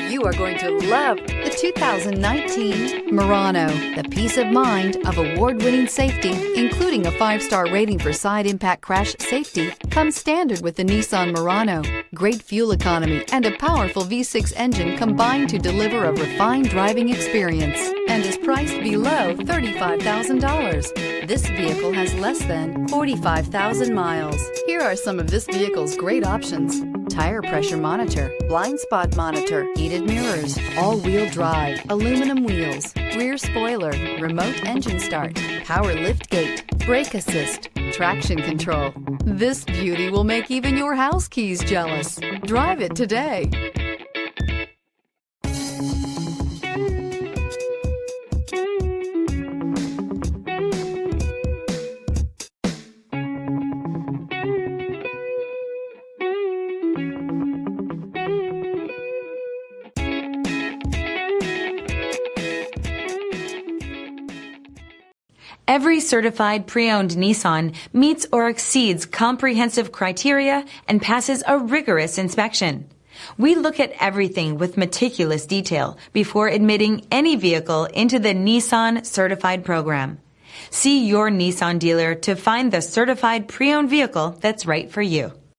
You are going to love the 2019 Murano. The peace of mind of award-winning safety, including a 5-star rating for side impact crash safety, comes standard with the Nissan Murano. Great fuel economy and a powerful V6 engine combine to deliver a refined driving experience and is priced below $35,000. This vehicle has less than 45,000 miles. Here are some of this vehicle's great options: tire pressure monitor, blind spot monitor, heated mirrors, all-wheel drive, aluminum wheels, rear spoiler, remote engine start, power liftgate, brake assist, traction control. This beauty will make even your house keys jealous. Drive it today. Every certified pre-owned Nissan meets or exceeds comprehensive criteria and passes a rigorous inspection. We look at everything with meticulous detail before admitting any vehicle into the Nissan Certified program. See your Nissan dealer to find the certified pre-owned vehicle that's right for you.